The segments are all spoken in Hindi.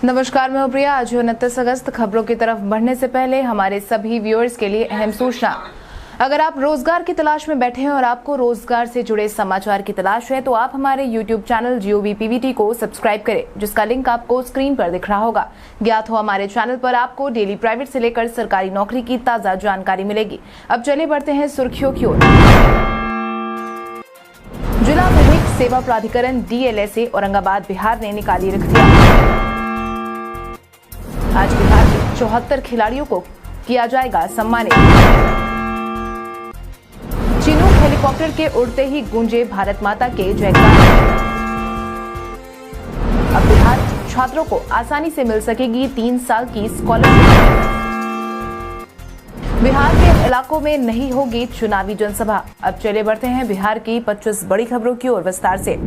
नमस्कार, मैं हूं प्रिया। आज 29 अगस्त। खबरों की तरफ बढ़ने से पहले हमारे सभी व्यूअर्स के लिए अहम सूचना। अगर आप रोजगार की तलाश में बैठे हैं और आपको रोजगार से जुड़े समाचार की तलाश है तो आप हमारे YouTube चैनल GOVPVT को सब्सक्राइब करें, जिसका लिंक आपको स्क्रीन पर दिख रहा होगा। ज्ञात हो हमारे चैनल पर आपको डेली प्राइवेट से लेकर सरकारी नौकरी की ताजा जानकारी मिलेगी। अब चलिए बढ़ते हैं सुर्खियों की ओर। जिला विधिक सेवा प्राधिकरण DLSA औरंगाबाद बिहार ने निकाली रिक्तियां। आज बिहार के 74 खिलाड़ियों को किया जाएगा सम्मानित। चिनूक हेलीकॉप्टर के उड़ते ही गूंजे भारत माता के जयकार। अब बिहार छात्रों को आसानी से मिल सकेगी 3 साल की स्कॉलरशिप। बिहार के इलाकों में नहीं होगी चुनावी जनसभा। अब चले बढ़ते हैं बिहार की 25 बड़ी खबरों की ओर विस्तार से।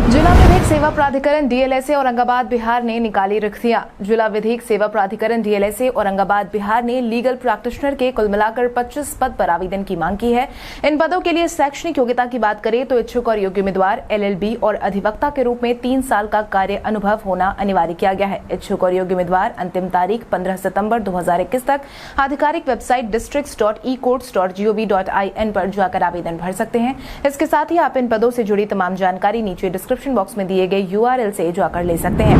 जिला विधिक सेवा प्राधिकरण DLSA औरंगाबाद बिहार ने निकाली रिक्तियां। जिला विधिक सेवा प्राधिकरण DLSA औरंगाबाद बिहार ने लीगल प्रैक्टिशनर के कुल मिलाकर 25 पद पर आवेदन की मांग की है। इन पदों के लिए शैक्षणिक योग्यता की बात करें तो इच्छुक और योग्य उम्मीदवार LLB और अधिवक्ता के रूप में 3 साल का कार्य अनुभव होना अनिवार्य किया गया है। इच्छुक और योग्य उम्मीदवार अंतिम तारीख 15 सितंबर 2021 तक आधिकारिक वेबसाइट districts.ecourts.gov.in पर जाकर आवेदन भर सकते हैं। इसके साथ ही आप इन पदों से जुड़ी तमाम जानकारी नीचे डिस्क्रिप्शन बॉक्स में दिए गए URL से जाकर ले सकते हैं।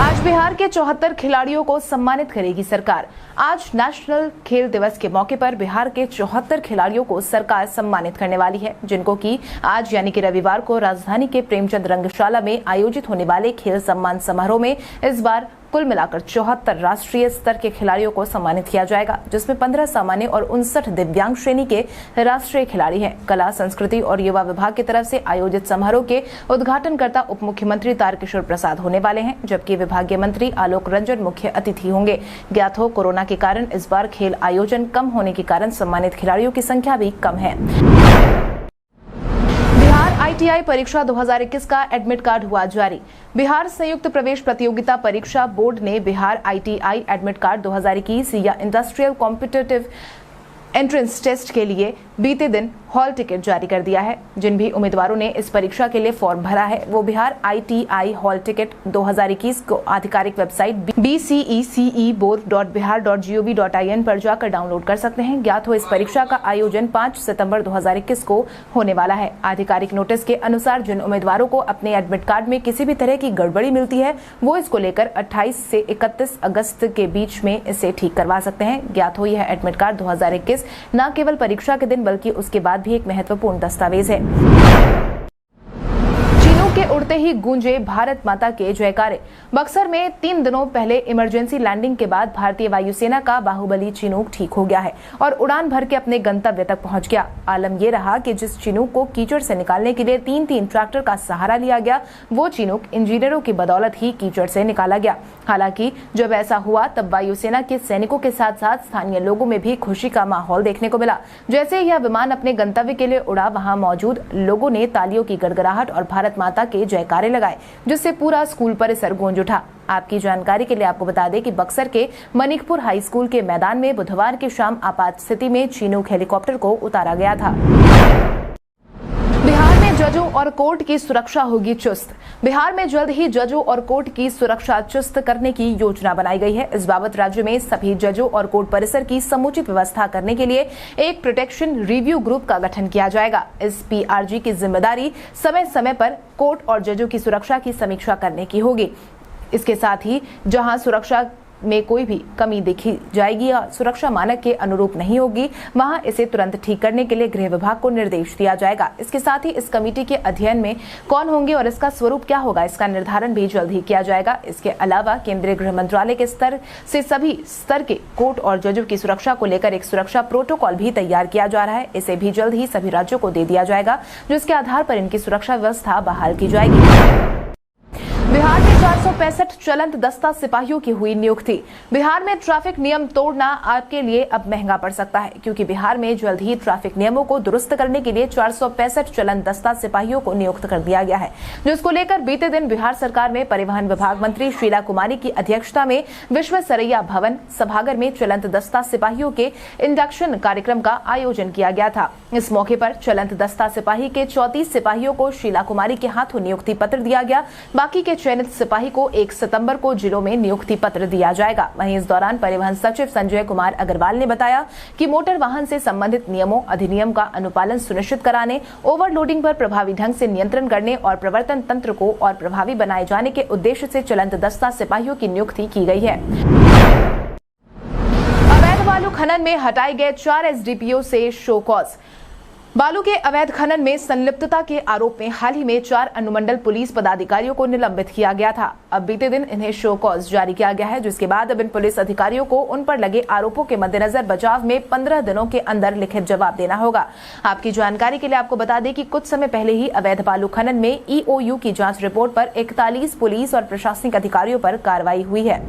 आज बिहार के 74 खिलाड़ियों को सम्मानित करेगी सरकार। आज नेशनल खेल दिवस के मौके पर बिहार के 74 खिलाड़ियों को सरकार सम्मानित करने वाली है, जिनको कि आज यानी कि रविवार को राजधानी के प्रेमचंद रंगशाला में आयोजित होने वाले खेल सम्मान समारोह में इस बार कुल मिलाकर 74 राष्ट्रीय स्तर के खिलाड़ियों को सम्मानित किया जाएगा, जिसमें 15 सामान्य और 59 दिव्यांग श्रेणी के राष्ट्रीय खिलाड़ी हैं। कला, संस्कृति और युवा विभाग की तरफ से आयोजित समारोह के उद्घाटनकर्ता उप मुख्यमंत्री तारकिशोर प्रसाद होने वाले हैं, जबकि विभागीय मंत्री आलोक रंजन मुख्य अतिथि होंगे। ज्ञात हो कोरोना के कारण इस बार खेल आयोजन कम होने के कारण सम्मानित खिलाड़ियों की संख्या भी कम है। ITI परीक्षा 2021 का एडमिट कार्ड हुआ जारी। बिहार संयुक्त प्रवेश प्रतियोगिता परीक्षा बोर्ड ने बिहार ITI एडमिट कार्ड 2021 या इंडस्ट्रियल कॉम्पिटिटिव एंट्रेंस टेस्ट के लिए बीते दिन हॉल टिकट जारी कर दिया है। जिन भी उम्मीदवारों ने इस परीक्षा के लिए फॉर्म भरा है वो बिहार ITI हॉल टिकट 2021 को आधिकारिक वेबसाइट bceceboard.bihar.gov.in पर जाकर डाउनलोड कर सकते हैं। ज्ञात हो इस परीक्षा का आयोजन 5 सितंबर 2021 को होने वाला है। आधिकारिक नोटिस के अनुसार जिन उम्मीदवारों को अपने एडमिट कार्ड में किसी भी तरह की गड़बड़ी मिलती है वो इसको लेकर 28 से 31 अगस्त के बीच में इसे ठीक करवा सकते हैं। ज्ञात हो यह एडमिट कार्ड 2021 न केवल परीक्षा के दिन बल्कि उसके बाद भी एक महत्वपूर्ण दस्तावेज है। चिनूक के उड़ते ही गूंजे भारत माता के जयकारे। बक्सर में 3 दिनों पहले इमरजेंसी लैंडिंग के बाद भारतीय वायुसेना का बाहुबली चिनूक ठीक हो गया है और उड़ान भर के अपने गंतव्य तक पहुंच गया। आलम यह रहा कि जिस चिनूक को कीचड़ से निकालने के लिए 3 ट्रैक्टर का सहारा लिया गया वो चिनूक इंजीनियरों की बदौलत ही कीचड़ से निकाला गया। हालांकि जब ऐसा हुआ तब वायुसेना के सैनिकों के साथ साथ स्थानीय लोगों में भी खुशी का माहौल देखने को मिला। जैसे यह विमान अपने गंतव्य के लिए उड़ा, वहां मौजूद लोगों ने तालियों की गड़गड़ाहट और भारत माता के जयकारे लगाए, जिससे पूरा स्कूल परिसर गूंज उठा। आपकी जानकारी के लिए आपको बता दें कि बक्सर के मनिकपुर हाई स्कूल के मैदान में बुधवार की शाम आपात स्थिति में चिनूक हेलीकॉप्टर को उतारा गया था। बिहार में जजों और कोर्ट की सुरक्षा होगी चुस्त। बिहार में जल्द ही जजों और कोर्ट की सुरक्षा चुस्त करने की योजना बनाई गई है। इस बाबत राज्य में सभी जजों और कोर्ट परिसर की समुचित व्यवस्था करने के लिए एक प्रोटेक्शन रिव्यू ग्रुप का गठन किया जाएगा। इस PRG की जिम्मेदारी समय समय पर कोर्ट और जजों की सुरक्षा की समीक्षा करने की होगी। इसके साथ ही जहां सुरक्षा में कोई भी कमी देखी जाएगी या सुरक्षा मानक के अनुरूप नहीं होगी वहां इसे तुरंत ठीक करने के लिए गृह विभाग को निर्देश दिया जाएगा। इसके साथ ही इस कमेटी के अध्ययन में कौन होंगे और इसका स्वरूप क्या होगा इसका निर्धारण भी जल्द ही किया जाएगा। इसके अलावा केंद्रीय गृह मंत्रालय के स्तर से सभी स्तर के कोर्ट और जजों की सुरक्षा को लेकर एक सुरक्षा प्रोटोकॉल भी तैयार किया जा रहा है। इसे भी जल्द ही सभी राज्यों को दे दिया जाएगा, जिसके आधार पर इनकी सुरक्षा व्यवस्था बहाल की जाएगी। बिहार में 465 चलंत दस्ता सिपाहियों की हुई नियुक्ति। बिहार में ट्रैफिक नियम तोड़ना आपके लिए अब महंगा पड़ सकता है, क्योंकि बिहार में जल्द ही ट्रैफिक नियमों को दुरुस्त करने के लिए 465 चलंत दस्ता सिपाहियों को नियुक्त कर दिया गया है, जिसको लेकर बीते दिन बिहार सरकार में परिवहन विभाग मंत्री शीला कुमारी की अध्यक्षता में विश्वेश्वरैया भवन सभागार में चलंत दस्ता सिपाहियों के इंडक्शन कार्यक्रम का आयोजन किया गया था। इस मौके पर चलंत दस्ता सिपाही के 34 सिपाहियों को शीला कुमारी के हाथों नियुक्ति पत्र दिया गया। बाकी के चयनित सिपाही को 1 सितंबर को जिलों में नियुक्ति पत्र दिया जाएगा। वहीं इस दौरान परिवहन सचिव संजय कुमार अग्रवाल ने बताया कि मोटर वाहन से संबंधित नियमों अधिनियम का अनुपालन सुनिश्चित कराने, ओवरलोडिंग पर प्रभावी ढंग से नियंत्रण करने और प्रवर्तन तंत्र को और प्रभावी बनाए जाने के उद्देश्य से चलंत दस्ता सिपाहियों की नियुक्ति की गई है। अवैध बालू खनन में हटाए गए 4 एसडीपीओ से शो कॉज। बालू के अवैध खनन में संलिप्तता के आरोप में हाल ही में 4 अनुमंडल पुलिस पदाधिकारियों को निलंबित किया गया था। अब बीते दिन इन्हें शो कॉज जारी किया गया है, जिसके बाद अब इन पुलिस अधिकारियों को उन पर लगे आरोपों के मद्देनजर बचाव में 15 दिनों के अंदर लिखित जवाब देना होगा। आपकी जानकारी के लिए आपको बता दें कि कुछ समय पहले ही अवैध बालू खनन में ईओयू की जांच रिपोर्ट पर 41 पुलिस और प्रशासनिक अधिकारियों पर कार्रवाई हुई है।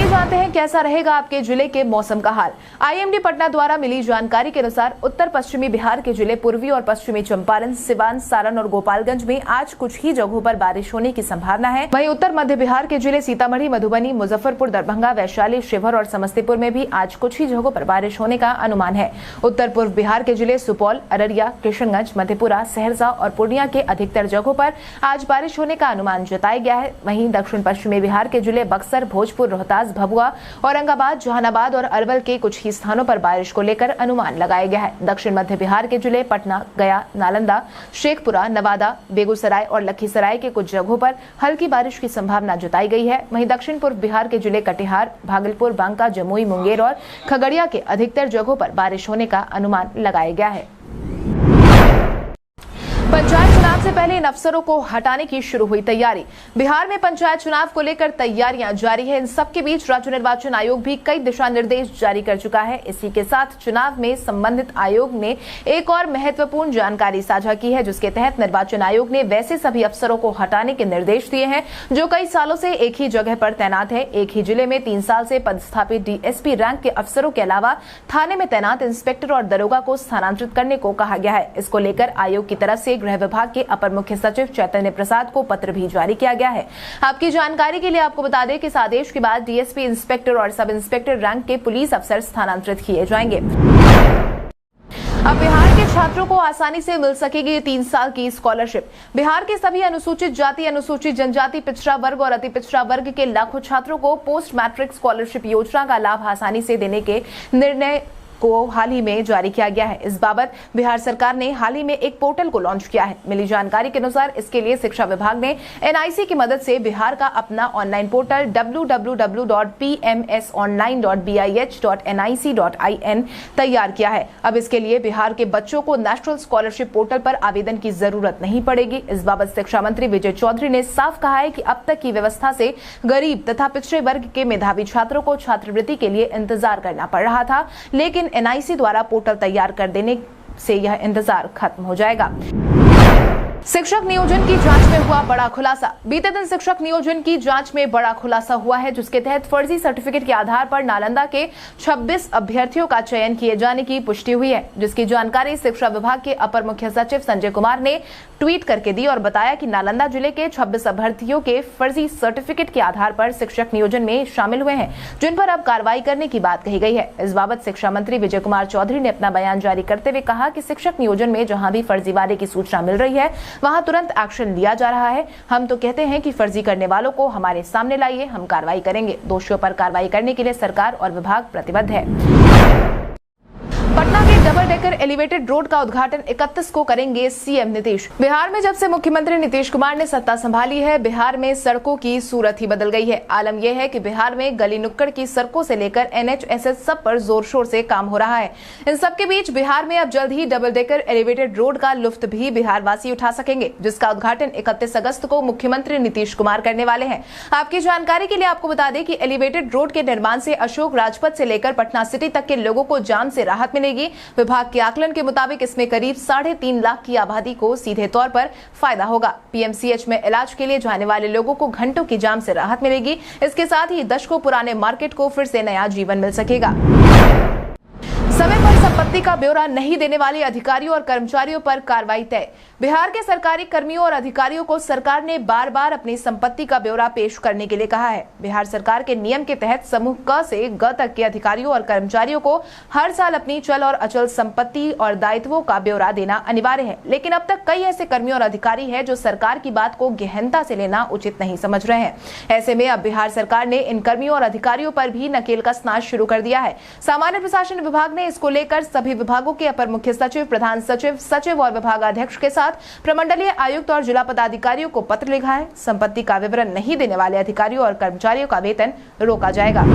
जानते हैं कैसा रहेगा आपके जिले के मौसम का हाल। आईएमडी पटना द्वारा मिली जानकारी के अनुसार उत्तर पश्चिमी बिहार के जिले पूर्वी और पश्चिमी चंपारण, सिवान, सारण और गोपालगंज में आज कुछ ही जगहों पर बारिश होने की संभावना है। वहीं उत्तर मध्य बिहार के जिले सीतामढ़ी, मधुबनी, मुजफ्फरपुर, दरभंगा, वैशाली, शिवहर और समस्तीपुर में भी आज कुछ ही जगहों पर बारिश होने का अनुमान है। उत्तर पूर्व बिहार के जिले सुपौल, अररिया, किशनगंज, मधेपुरा, सहरसा और पूर्णिया के अधिकतर जगहों पर आज बारिश होने का अनुमान जताया गया है। वहीं दक्षिण पश्चिमी बिहार के जिले बक्सर, भोजपुर, रोहतास, भभुआ, औरंगाबाद, जहानाबाद और अरवल के कुछ ही स्थानों पर बारिश को लेकर अनुमान लगाया गया है। दक्षिण मध्य बिहार के जिले पटना, गया, नालंदा, शेखपुरा, नवादा, बेगूसराय और लखीसराय के कुछ जगहों पर हल्की बारिश की संभावना जताई गई है। वहीं दक्षिण पूर्व बिहार के जिले कटिहार, भागलपुर, बांका, जमुई, मुंगेर और खगड़िया के अधिकतर जगहों पर बारिश होने का अनुमान लगाया गया है। पंचायत चुनाव से पहले इन अफसरों को हटाने की शुरू हुई तैयारी। बिहार में पंचायत चुनाव को लेकर तैयारियां जारी है। इन सबके बीच राज्य निर्वाचन आयोग भी कई दिशा निर्देश जारी कर चुका है। इसी के साथ चुनाव में संबंधित आयोग ने एक और महत्वपूर्ण जानकारी साझा की है, जिसके तहत निर्वाचन आयोग ने वैसे सभी अफसरों को हटाने के निर्देश दिए हैं जो कई सालों से एक ही जगह पर तैनात है। एक ही जिले में 3 साल से पदस्थापित डीएसपी रैंक के अफसरों के अलावा थाने में तैनात इंस्पेक्टर और दरोगा को स्थानांतरित करने को कहा गया है। इसको लेकर आयोग की तरफ से गृह विभाग के अपर मुख्य सचिव चैतन्य प्रसाद को पत्र भी जारी किया गया है। आपकी जानकारी के लिए आपको बता दें कि इस आदेश के बाद डीएसपी, इंस्पेक्टर और सब इंस्पेक्टर रैंक के पुलिस अफसर स्थानांतरित किए जाएंगे। अब बिहार के छात्रों को आसानी से मिल सकेगी 3 साल की स्कॉलरशिप। बिहार के सभी अनुसूचित जाति, अनुसूचित जनजाति, पिछड़ा वर्ग और अति पिछड़ा वर्ग के लाखों छात्रों को पोस्ट मैट्रिक स्कॉलरशिप योजना का लाभ आसानी से देने के निर्णय को हाल ही में जारी किया गया है। इस बाबत बिहार सरकार ने हाल ही में एक पोर्टल को लॉन्च किया है। मिली जानकारी के अनुसार इसके लिए शिक्षा विभाग ने एनआईसी की मदद से बिहार का अपना ऑनलाइन पोर्टल www.pmsonline.bih.nic.in तैयार किया है। अब इसके लिए बिहार के बच्चों को नेशनल स्कॉलरशिप पोर्टल पर आवेदन की जरूरत नहीं पड़ेगी। इस बाबत शिक्षा मंत्री विजय चौधरी ने साफ कहा है कि अब तक की व्यवस्था से गरीब तथा पिछड़े वर्ग के मेधावी छात्रों को छात्रवृत्ति के लिए इंतजार करना पड़ रहा था, लेकिन एनआईसी द्वारा पोर्टल तैयार कर देने से यह इंतजार खत्म हो जाएगा। शिक्षक नियोजन की जांच में हुआ बड़ा खुलासा। बीते दिन शिक्षक नियोजन की जांच में बड़ा खुलासा हुआ है, जिसके तहत फर्जी सर्टिफिकेट के आधार पर नालंदा के 26 अभ्यर्थियों का चयन किए जाने की पुष्टि हुई है, जिसकी जानकारी शिक्षा विभाग के अपर मुख्य सचिव संजय कुमार ने ट्वीट करके दी और बताया कि नालंदा जिले के 26 अभ्यर्थियों के फर्जी सर्टिफिकेट के आधार पर शिक्षक नियोजन में शामिल हुए हैं, जिन पर अब कार्रवाई करने की बात कही गई है। इस बाबत शिक्षा मंत्री विजय कुमार चौधरी ने अपना बयान जारी करते हुए कहा कि शिक्षक नियोजन में जहां भी फर्जीवाड़े की सूचना मिल रही है वहां तुरंत एक्शन लिया जा रहा है। हम तो कहते हैं कि फर्जी करने वालों को हमारे सामने लाइए, हम कार्रवाई करेंगे। दोषियों पर कार्रवाई करने के लिए सरकार और विभाग प्रतिबद्ध है। पटना के डबल डेकर एलिवेटेड रोड का उद्घाटन 31 को करेंगे सीएम नीतीश। बिहार में जब से मुख्यमंत्री नीतीश कुमार ने सत्ता संभाली है, बिहार में सड़कों की सूरत ही बदल गई है। आलम यह है कि बिहार में गली नुक्कड़ की सड़कों से लेकर एनएचएसएस सब पर जोर शोर से काम हो रहा है। इन सबके बीच बिहार में अब जल्द ही डबल डेकर एलिवेटेड रोड का लुफ्त भी बिहार वासी उठा सकेंगे, जिसका उद्घाटन 31 अगस्त को मुख्यमंत्री नीतीश कुमार करने वाले हैं। आपकी जानकारी के लिए आपको बता दें कि एलिवेटेड रोड के निर्माण से अशोक राजपथ से लेकर पटना सिटी तक के लोगों को जाम से राहत मिलेगी। विभाग के आकलन के मुताबिक इसमें करीब 3.5 लाख की आबादी को सीधे तौर पर फायदा होगा। पीएमसीएच में इलाज के लिए जाने वाले लोगों को घंटों की जाम से राहत मिलेगी। इसके साथ ही दशकों पुराने मार्केट को फिर से नया जीवन मिल सकेगा। समय पर संपत्ति का ब्यौरा नहीं देने वाले अधिकारियों और कर्मचारियों पर कार्रवाई तय। बिहार के सरकारी कर्मियों और अधिकारियों को सरकार ने बार बार अपनी संपत्ति का ब्यौरा पेश करने के लिए कहा है। बिहार सरकार के नियम के तहत समूह क से ग तक के अधिकारियों और कर्मचारियों को हर साल अपनी चल और अचल संपत्ति और दायित्वों का ब्यौरा देना अनिवार्य है, लेकिन अब तक कई ऐसे कर्मी और अधिकारी हैं जो सरकार की बात को गहनता से लेना उचित नहीं समझ रहे हैं। ऐसे में अब बिहार सरकार ने इन कर्मियों और अधिकारियों पर भी नकेल कसना शुरू कर दिया है। सामान्य प्रशासन विभाग ने इसको लेकर सभी विभागों के अपर मुख्य सचिव, प्रधान सचिव, सचिव और विभागाध्यक्ष के साथ प्रमंडलीय आयुक्त और जिला पदाधिकारियों को पत्र लिखा है। संपत्ति का विवरण नहीं देने वाले अधिकारियों और कर्मचारियों का वेतन रोका जाएगा।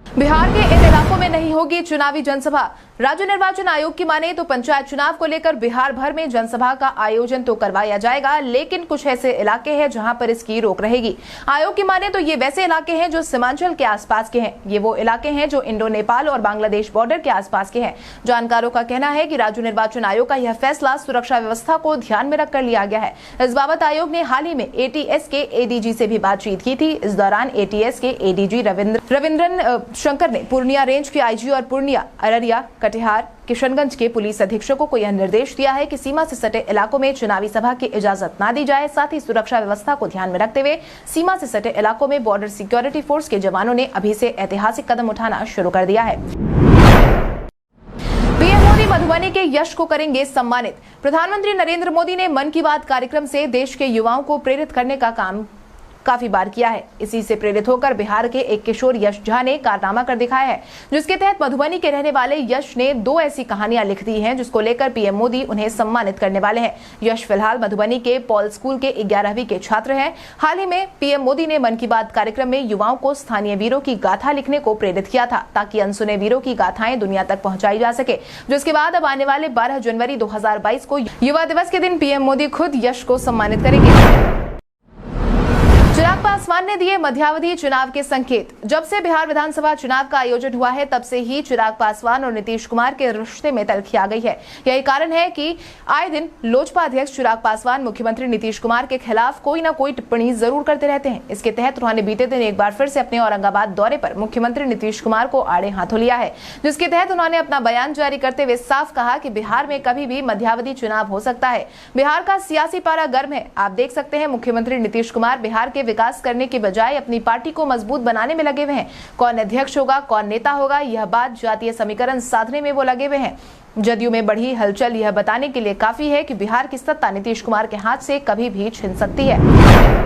बिहार के इन इलाकों में नहीं होगी चुनावी जनसभा। राज्य निर्वाचन आयोग की माने तो पंचायत चुनाव को लेकर बिहार भर में जनसभा का आयोजन तो करवाया जाएगा, लेकिन कुछ ऐसे इलाके हैं जहां पर इसकी रोक रहेगी। आयोग की माने तो ये वैसे इलाके हैं जो सीमांचल के आसपास के हैं। ये वो इलाके हैं जो इंडो नेपाल और बांग्लादेश बॉर्डर के आसपास के हैं। जानकारों का कहना है कि राज्य निर्वाचन आयोग का यह फैसला सुरक्षा व्यवस्था को ध्यान में रखकर लिया गया है। इस बाबत आयोग ने हाल ही में एटीएस के एडीजी से भी बातचीत की थी। इस दौरान एटीएस के एडीजी रविंद्रन शंकर ने पूर्णिया रेंज के आईजी और पूर्णिया, अररिया, कटिहार, किशनगंज के पुलिस अधीक्षकों को यह निर्देश दिया है कि सीमा से सटे इलाकों में चुनावी सभा की इजाजत न दी जाए। साथ ही सुरक्षा व्यवस्था को ध्यान में रखते हुए सीमा से सटे इलाकों में बॉर्डर सिक्योरिटी फोर्स के जवानों ने अभी से ऐतिहासिक कदम उठाना शुरू कर दिया है। पीएम मोदी मधुबनी के यश को करेंगे सम्मानित। प्रधानमंत्री नरेंद्र मोदी ने मन की बात कार्यक्रम से देश के युवाओं को प्रेरित करने का काम काफी बार किया है। इसी से प्रेरित होकर बिहार के एक किशोर यश झा ने कारनामा कर दिखाया है, जिसके तहत मधुबनी के रहने वाले यश ने 2 ऐसी कहानियां लिख दी हैं जिसको लेकर पीएम मोदी उन्हें सम्मानित करने वाले हैं। यश फिलहाल मधुबनी के पॉल स्कूल के 11वीं के छात्र हैं। हाल ही में पीएम मोदी ने मन की बात कार्यक्रम में युवाओं को स्थानीय वीरों की गाथा लिखने को प्रेरित किया था, ताकि अनसुने वीरों की गाथाएं दुनिया तक पहुंचाई जा सके। जिसके बाद अब आने वाले 12 जनवरी 2022 को युवा दिवस के दिन पीएम मोदी खुद यश को सम्मानित करेंगे। चिराग पासवान ने दिए मध्यावधि चुनाव के संकेत। जब से बिहार विधानसभा चुनाव का आयोजन हुआ है, तब से ही चिराग पासवान और नीतीश कुमार के रिश्ते में तल्खी आ गई है। यही कारण है कि आए दिन लोजपा अध्यक्ष चिराग पासवान मुख्यमंत्री नीतीश कुमार के खिलाफ कोई न कोई टिप्पणी जरूर करते रहते हैं। इसके तहत उन्होंने बीते दिन एक बार फिर से अपने औरंगाबाद दौरे पर मुख्यमंत्री नीतीश कुमार को आड़े हाथों लिया है, जिसके तहत उन्होंने अपना बयान जारी करते हुए साफ कहा कि बिहार में कभी भी मध्यावधि चुनाव हो सकता है। बिहार का सियासी पारा गर्म है। आप देख सकते हैं मुख्यमंत्री नीतीश कुमार बिहार के विकास करने के बजाय अपनी पार्टी को मजबूत बनाने में लगे हुए हैं। कौन अध्यक्ष होगा, कौन नेता होगा, यह बात जातीय समीकरण साधने में वो लगे हुए हैं। जदयू में बढ़ी हलचल यह बताने के लिए काफी है कि बिहार की सत्ता नीतीश कुमार के हाथ से कभी भी छिन सकती है।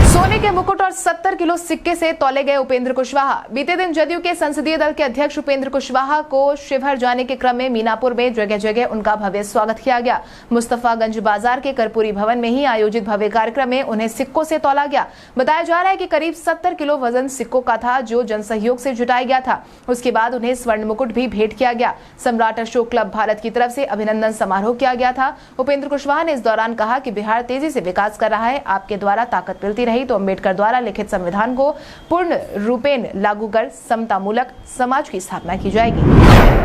सोने के मुकुट और 70 किलो सिक्के से तौले गए उपेंद्र कुशवाहा। बीते दिन जदयू के संसदीय दल के अध्यक्ष उपेंद्र कुशवाहा को शिवहर जाने के क्रम में मीनापुर में जगह जगह उनका भव्य स्वागत किया गया। मुस्तफागंज बाजार के कर्पूरी भवन में ही आयोजित भव्य कार्यक्रम में उन्हें सिक्कों से तौला गया। बताया जा रहा है कि करीब 70 किलो वजन सिक्कों का था, जो जनसहयोग से जुटाया गया था। उसके बाद उन्हें स्वर्ण मुकुट भी भेंट किया गया। सम्राट अशोक क्लब भारत की तरफ से अभिनंदन समारोह किया गया था। उपेंद्र कुशवाहा ने इस दौरान कहा कि बिहार तेजी से विकास कर रहा है। आपके द्वारा ताकत मिलती रही तो अम्बेडकर द्वारा लिखित संविधान को पूर्ण रूपेण लागू कर समतामूलक समाज की स्थापना की जाएगी।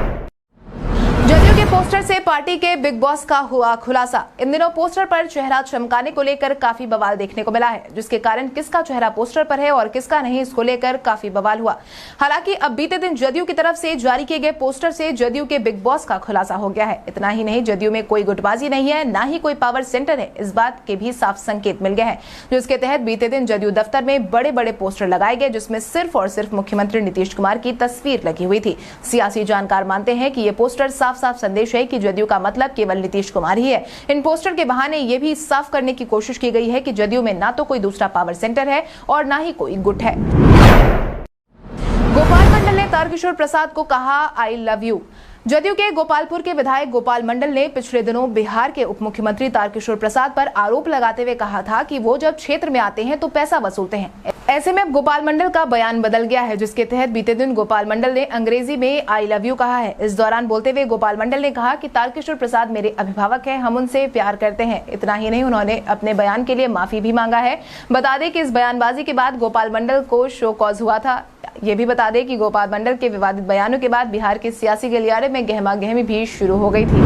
जदयू के पोस्टर से पार्टी के बिग बॉस का हुआ खुलासा। इन दिनों पोस्टर पर चेहरा चमकाने को लेकर काफी बवाल देखने को मिला है, जिसके कारण किसका चेहरा पोस्टर पर है और किसका नहीं, इसको लेकर काफी बवाल हुआ। हालांकि अब बीते दिन जदयू की तरफ से जारी किए गए पोस्टर से जदयू के बिग बॉस का खुलासा हो गया है। इतना ही नहीं, जदयू में कोई गुटबाजी नहीं है, ना ही कोई पावर सेंटर है। इस बात के भी साफ संकेत मिल गए हैं, जिसके तहत बीते दिन जदयू दफ्तर में बड़े बड़े पोस्टर लगाए गए, जिसमें सिर्फ और सिर्फ मुख्यमंत्री नीतीश कुमार की तस्वीर लगी हुई थी। सियासी जानकार मानते हैं कि ये पोस्टर साफ साफ संदेश है कि जदयू का मतलब केवल नीतीश कुमार ही है। इन पोस्टर के बहाने ये भी साफ करने की कोशिश की गई है कि जदयू में ना तो कोई दूसरा पावर सेंटर है और ना ही कोई गुट है। गोपाल मंडल ने तारकिशोर प्रसाद को कहा आई लव यू। जदयू के गोपालपुर के विधायक गोपाल मंडल ने पिछले दिनों बिहार के उप मुख्यमंत्री तारकिशोर प्रसाद पर आरोप लगाते हुए कहा था कि वो जब क्षेत्र में आते हैं तो पैसा वसूलते हैं। ऐसे में अब गोपाल मंडल का बयान बदल गया है, जिसके तहत बीते दिन गोपाल मंडल ने अंग्रेजी में आई लव यू कहा है। इस दौरान बोलते हुए गोपाल मंडल ने कहा कि तारकिशोर प्रसाद मेरे अभिभावक हैं, हम उनसे प्यार करते हैं। इतना ही नहीं, उन्होंने अपने बयान के लिए माफी भी मांगा है। बता दें कि इस बयानबाजी के बाद गोपाल मंडल को शो कॉज हुआ था। ये भी बता दें कि गोपाल मंडल के विवादित बयानों के बाद बिहार के सियासी गलियारे में गहमा-गहमी भी शुरू हो गई थी।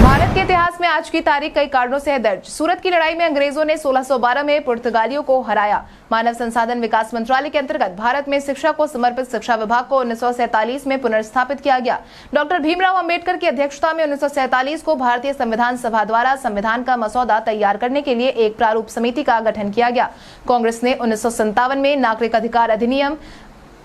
भारत के इतिहास में आज की तारीख कई कारणों से है दर्ज। सूरत की लड़ाई में अंग्रेजों ने 1612 में पुर्तगालियों को हराया। मानव संसाधन विकास मंत्रालय के अंतर्गत भारत में शिक्षा को समर्पित शिक्षा विभाग को 1947 में पुनर्स्थापित किया गया। डॉक्टर भीमराव अंबेडकर की अध्यक्षता में 1947 को भारतीय संविधान सभा द्वारा संविधान का मसौदा तैयार करने के लिए एक प्रारूप समिति का गठन किया गया। कांग्रेस ने 1957 में नागरिक अधिकार अधिनियम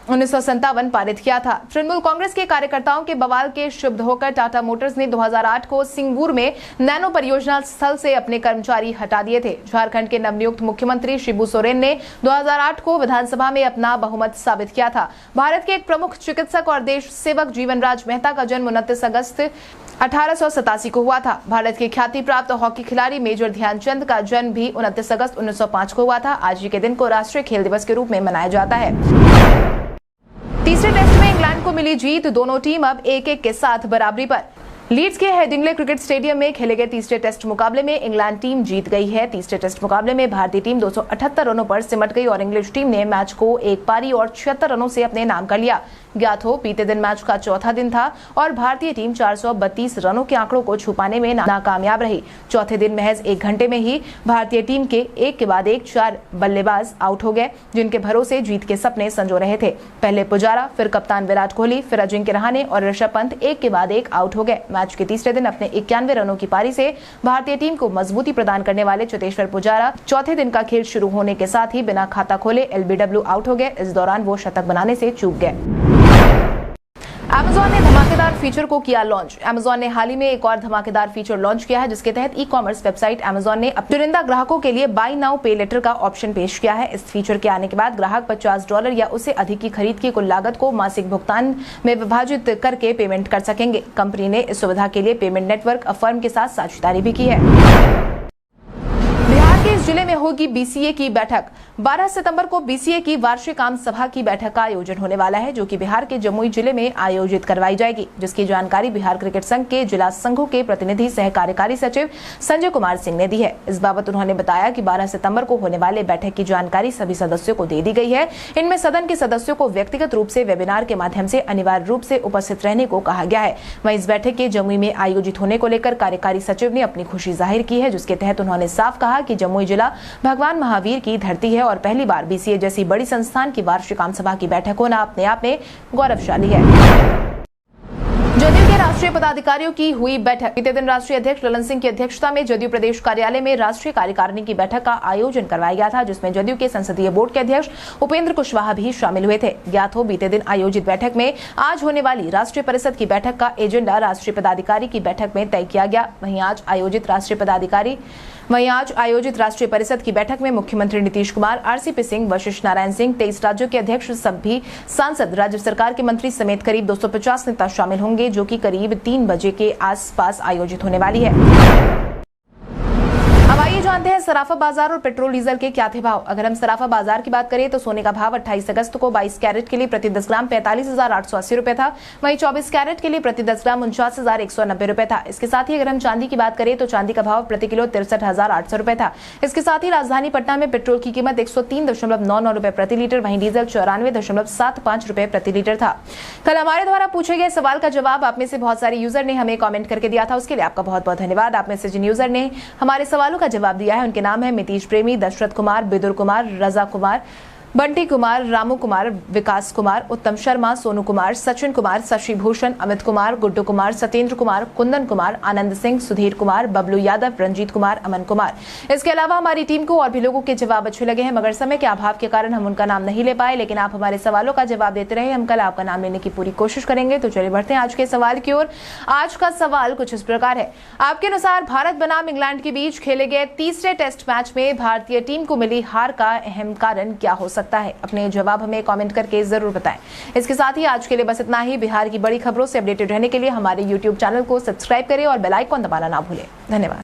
1957 पारित किया था। तृणमूल कांग्रेस के कार्यकर्ताओं के बवाल के क्षुब्ध होकर टाटा मोटर्स ने 2008 को सिंगूर में नैनो परियोजना स्थल से अपने कर्मचारी हटा दिए थे। झारखंड के नवनियुक्त मुख्यमंत्री शिबू सोरेन ने 2008 को विधानसभा में अपना बहुमत साबित किया था। भारत के एक प्रमुख चिकित्सक और देश सेवक जीवनराज मेहता का जन्म 29 अगस्त 1887 को हुआ था। भारत के ख्याति प्राप्त हॉकी खिलाड़ी मेजर ध्यानचंद का जन्म भी 29 अगस्त 1905 को हुआ था। आज ही के दिन को राष्ट्रीय खेल दिवस के रूप में मनाया जाता है। तीसरे टेस्ट में इंग्लैंड को मिली जीत। दोनों टीम अब 1-1 के साथ बराबरी पर। लीड्स के हेडिंग्ले क्रिकेट स्टेडियम में खेले गए तीसरे टेस्ट मुकाबले में इंग्लैंड टीम जीत गई है। तीसरे टेस्ट मुकाबले में भारतीय टीम 278 रनों पर सिमट गई और इंग्लिश टीम ने मैच को एक पारी और 76 रनों से अपने नाम कर लिया। ज्ञात हो बीते दिन मैच का चौथा दिन था और भारतीय टीम 432 रनों के आंकड़ों को छुपाने में नाकामयाब रही। चौथे दिन महज 1 घंटे में ही भारतीय टीम के एक के बाद एक 4 बल्लेबाज आउट हो गए, जिनके भरोसे जीत के सपने संजो रहे थे। पहले पुजारा, फिर कप्तान विराट कोहली, फिर अजिंक्य रहाणे और ऋषभ पंत एक के बाद एक आउट हो गए। मैच के तीसरे दिन अपने 91 रनों की पारी से भारतीय टीम को मजबूती प्रदान करने वाले चेतेश्वर पुजारा चौथे दिन का खेल शुरू होने के साथ ही बिना खाता खोले LBW आउट हो गए। इस दौरान वो शतक बनाने से चूक गए। Amazon ने धमाकेदार फीचर को किया लॉन्च। Amazon ने हाल ही में एक और धमाकेदार फीचर लॉन्च किया है, जिसके तहत ई-कॉमर्स वेबसाइट Amazon ने अपने चुनिंदा ग्राहकों के लिए बाय नाउ पे लेटर का ऑप्शन पेश किया है। इस फीचर के आने के बाद ग्राहक $50 या उससे अधिक की खरीद की कुल लागत को मासिक भुगतान में विभाजित करके पेमेंट कर सकेंगे। कंपनी ने इस सुविधा के लिए पेमेंट नेटवर्क अफर्म के साथ साझेदारी भी की है। बिहार के इस जिले में होगी BCA की बैठक। 12 सितंबर को BCA की वार्षिक आम सभा की बैठक का आयोजन होने वाला है, जो कि बिहार के जमुई जिले में आयोजित करवाई जाएगी, जिसकी जानकारी बिहार क्रिकेट संघ के जिला संघों के प्रतिनिधि सह कार्यकारी सचिव संजय कुमार सिंह ने दी है। इस बाबत उन्होंने बताया कि 12 सितंबर को होने वाले बैठक की जानकारी सभी सदस्यों को दे दी गई है। इनमें सदन के सदस्यों को व्यक्तिगत रूप से वेबिनार के माध्यम से अनिवार्य रूप से उपस्थित रहने को कहा गया है। वहीं इस बैठक के जमुई में आयोजित होने को लेकर कार्यकारी सचिव ने अपनी खुशी जाहिर की है, जिसके तहत उन्होंने साफ कहा कि जमुई जिला भगवान महावीर की धरती है और पहली बार BCA जैसी बड़ी संस्थान की वार्षिक आम सभा की बैठक होना अपने आप में गौरवशाली है। जदयू के राष्ट्रीय पदाधिकारियों की हुई बैठक। बीते दिन राष्ट्रीय अध्यक्ष ललन सिंह की अध्यक्षता में जदयू प्रदेश कार्यालय में राष्ट्रीय कार्यकारिणी की बैठक का आयोजन करवाया गया था, जिसमें जदयू के संसदीय बोर्ड के अध्यक्ष उपेंद्र कुशवाहा भी शामिल हुए थे। ज्ञात हो बीते दिन आयोजित बैठक में आज होने वाली राष्ट्रीय परिषद की बैठक का एजेंडा राष्ट्रीय पदाधिकारी की बैठक में तय किया गया। वहीं आज आयोजित राष्ट्रीय परिषद की बैठक में मुख्यमंत्री नीतीश कुमार, RCP सिंह, वशिष्ठ नारायण सिंह, 23 राज्यों के अध्यक्ष, सभी सांसद, राज्य सरकार के मंत्री समेत करीब 250 नेता शामिल होंगे, जो कि करीब 3 बजे के आसपास आयोजित होने वाली है। अब आइए जानते हैं सराफा बाजार और पेट्रोल डीजल के क्या थे भाव। अगर हम सराफा बाजार की बात करें तो सोने का भाव 28 अगस्त को 22 कैरेट के लिए प्रति 10 ग्राम 45,880 रुपए था। वहीं 24 कैरेट के लिए प्रति 10 ग्राम 49,190 रुपए था। इसके साथ ही अगर हम चांदी की बात करें तो चांदी का भाव प्रति किलो 63,800 रुपए था। इसके साथ ही राजधानी पटना में पेट्रोल की कीमत 103.99 रुपए प्रति लीटर, वहीं डीजल 94.75 रुपए प्रति लीटर था। कल हमारे द्वारा पूछे गए सवाल का जवाब आप में से बहुत सारे यूजर ने हमें कॉमेंट करके दिया था, उसके लिए आपका बहुत बहुत धन्यवाद। आप में से जिन यूजर ने हमारे सवालों का जवाब दिया है उनके नाम है मितीश प्रेमी, दशरथ कुमार, बिदुर कुमार, रजा कुमार, बंटी कुमार, रामू कुमार, विकास कुमार, उत्तम शर्मा, सोनू कुमार, सचिन कुमार, शशि भूषण, अमित कुमार, गुड्डू कुमार, सत्येंद्र कुमार, कुंदन कुमार, आनंद सिंह, सुधीर कुमार, बबलू यादव, रंजीत कुमार, अमन कुमार। इसके अलावा हमारी टीम को और भी लोगों के जवाब अच्छे लगे हैं, मगर समय के अभाव के कारण हम उनका नाम नहीं ले पाए, लेकिन आप हमारे सवालों का जवाब देते रहे। हम कल आपका नाम लेने की पूरी कोशिश करेंगे। तो चलिए बढ़ते हैं आज के सवाल की ओर। आज का सवाल कुछ इस प्रकार है। आपके अनुसार भारत बनाम इंग्लैंड के बीच खेले गए तीसरे टेस्ट मैच में भारतीय टीम को मिली हार का अहम कारण क्या हो सकता है? अपने जवाब हमें कमेंट करके जरूर बताएं। इसके साथ ही आज के लिए बस इतना ही। बिहार की बड़ी खबरों से अपडेटेड रहने के लिए हमारे YouTube चैनल को सब्सक्राइब करें और बेल आइकन दबाना ना भूलें। धन्यवाद।